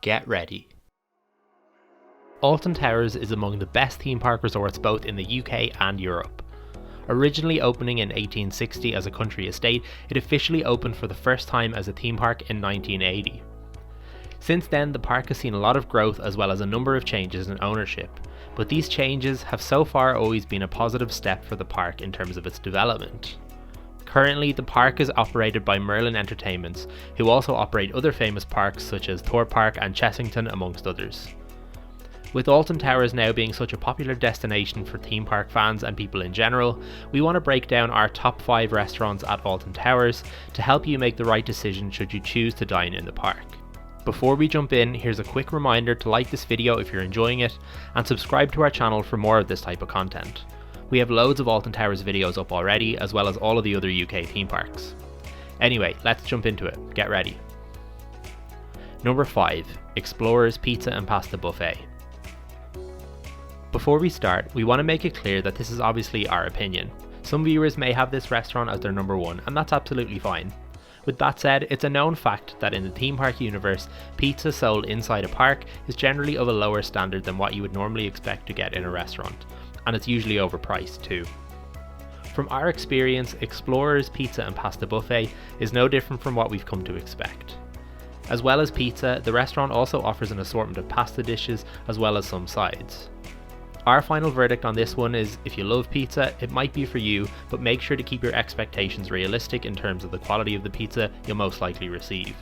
Get ready. Alton Towers is among the best theme park resorts both in the UK and Europe. Originally opening in 1860 as a country estate, it officially opened for the first time as a theme park in 1980. Since then, the park has seen a lot of growth as well as a number of changes in ownership, but these changes have so far always been a positive step for the park in terms of its development. Currently, the park is operated by Merlin Entertainments, who also operate other famous parks such as Thorpe Park and Chessington amongst others. With Alton Towers now being such a popular destination for theme park fans and people in general, we want to break down our top 5 restaurants at Alton Towers to help you make the right decision should you choose to dine in the park. Before we jump in, here's a quick reminder to like this video if you're enjoying it, and subscribe to our channel for more of this type of content. We have loads of Alton Towers videos up already, as well as all of the other UK theme parks. Anyway, let's jump into it. Get ready. Number 5. Explorers Pizza and Pasta Buffet. Before we start, we want to make it clear that this is obviously our opinion. Some viewers may have this restaurant as their number 1, and that's absolutely fine. With that said, it's a known fact that in the theme park universe, pizza sold inside a park is generally of a lower standard than what you would normally expect to get in a restaurant, and it's usually overpriced too. From our experience, Explorers Pizza and Pasta Buffet is no different from what we've come to expect. As well as pizza, the restaurant also offers an assortment of pasta dishes as well as some sides. Our final verdict on this one is, if you love pizza, it might be for you, but make sure to keep your expectations realistic in terms of the quality of the pizza you'll most likely receive.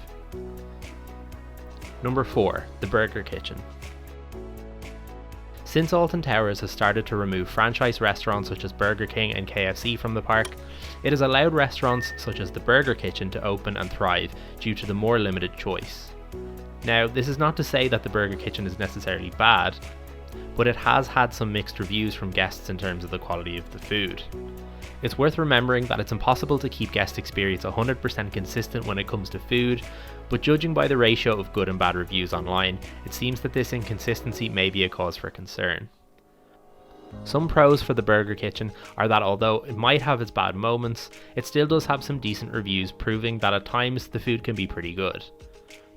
Number 4. The Burger Kitchen. Since Alton Towers has started to remove franchise restaurants such as Burger King and KFC from the park, it has allowed restaurants such as the Burger Kitchen to open and thrive due to the more limited choice. Now, this is not to say that the Burger Kitchen is necessarily bad, but it has had some mixed reviews from guests in terms of the quality of the food. It's worth remembering that it's impossible to keep guest experience 100% consistent when it comes to food, but judging by the ratio of good and bad reviews online, it seems that this inconsistency may be a cause for concern. Some pros for the Burger Kitchen are that although it might have its bad moments, it still does have some decent reviews proving that at times the food can be pretty good.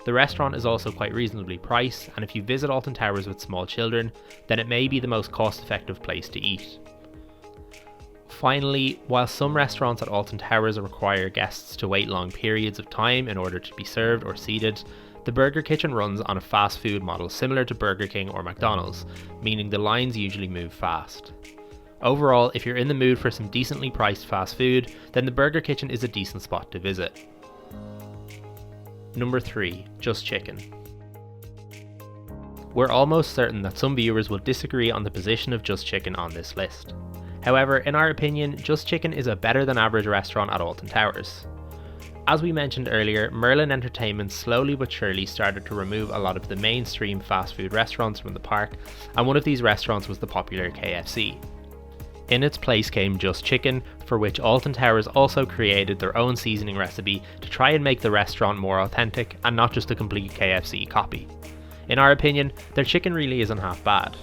The restaurant is also quite reasonably priced, and if you visit Alton Towers with small children, then it may be the most cost-effective place to eat. Finally, while some restaurants at Alton Towers require guests to wait long periods of time in order to be served or seated, the Burger Kitchen runs on a fast food model similar to Burger King or McDonald's, meaning the lines usually move fast. Overall, if you're in the mood for some decently priced fast food, then the Burger Kitchen is a decent spot to visit. Number 3. Just Chicken. We're almost certain that some viewers will disagree on the position of Just Chicken on this list. However, in our opinion, Just Chicken is a better than average restaurant at Alton Towers. As we mentioned earlier, Merlin Entertainments slowly but surely started to remove a lot of the mainstream fast food restaurants from the park, and one of these restaurants was the popular KFC. In its place came Just Chicken, for which Alton Towers also created their own seasoning recipe to try and make the restaurant more authentic and not just a complete KFC copy. In our opinion, their chicken really isn't half bad.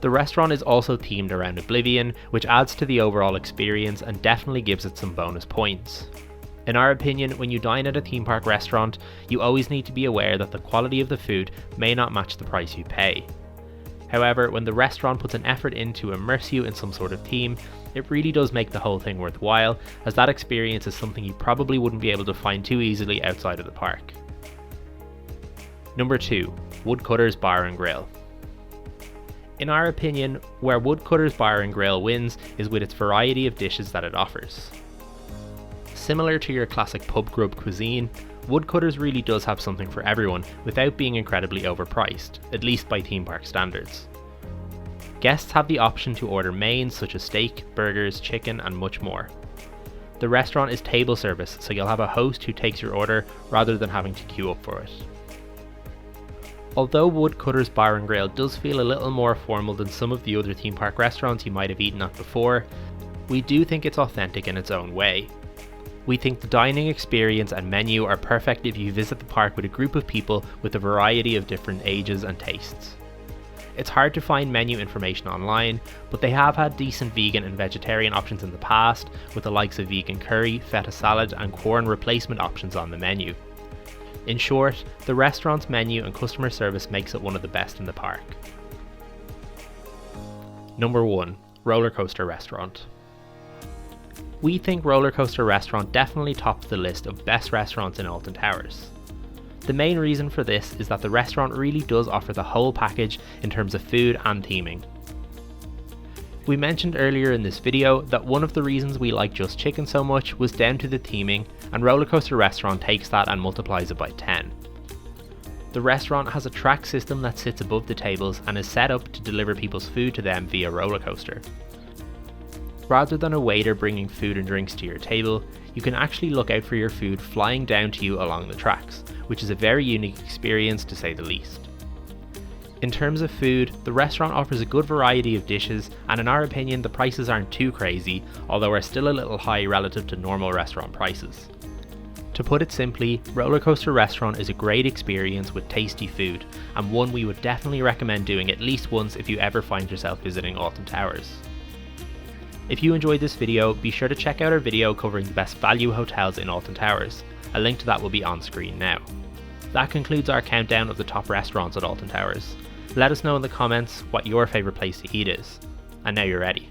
The restaurant is also themed around Oblivion, which adds to the overall experience and definitely gives it some bonus points. In our opinion, when you dine at a theme park restaurant, you always need to be aware that the quality of the food may not match the price you pay. However, when the restaurant puts an effort in to immerse you in some sort of theme, it really does make the whole thing worthwhile, as that experience is something you probably wouldn't be able to find too easily outside of the park. Number 2. Woodcutters Bar Grill. In our opinion, where Woodcutters Bar Grill wins is with its variety of dishes that it offers. Similar to your classic pub grub cuisine, Woodcutters really does have something for everyone without being incredibly overpriced, at least by theme park standards. Guests have the option to order mains such as steak, burgers, chicken and much more. The restaurant is table service, so you'll have a host who takes your order rather than having to queue up for it. Although Woodcutters Bar Grill does feel a little more formal than some of the other theme park restaurants you might have eaten at before, we do think it's authentic in its own way. We think the dining experience and menu are perfect if you visit the park with a group of people with a variety of different ages and tastes. It's hard to find menu information online, but they have had decent vegan and vegetarian options in the past, with the likes of vegan curry, feta salad and corn replacement options on the menu. In short, the restaurant's menu and customer service makes it one of the best in the park. Number 1. Rollercoaster Restaurant. We think Rollercoaster Restaurant definitely tops the list of best restaurants in Alton Towers. The main reason for this is that the restaurant really does offer the whole package in terms of food and theming. We mentioned earlier in this video that one of the reasons we like Just Chicken so much was down to the theming, and Rollercoaster Restaurant takes that and multiplies it by 10. The restaurant has a track system that sits above the tables and is set up to deliver people's food to them via roller coaster. Rather than a waiter bringing food and drinks to your table, you can actually look out for your food flying down to you along the tracks, which is a very unique experience to say the least. In terms of food, the restaurant offers a good variety of dishes, and in our opinion the prices aren't too crazy, although are still a little high relative to normal restaurant prices. To put it simply, Rollercoaster Restaurant is a great experience with tasty food, and one we would definitely recommend doing at least once if you ever find yourself visiting Alton Towers. If you enjoyed this video, be sure to check out our video covering the best value hotels in Alton Towers. A link to that will be on screen now. That concludes our countdown of the top restaurants at Alton Towers. Let us know in the comments what your favourite place to eat is. And now you're ready.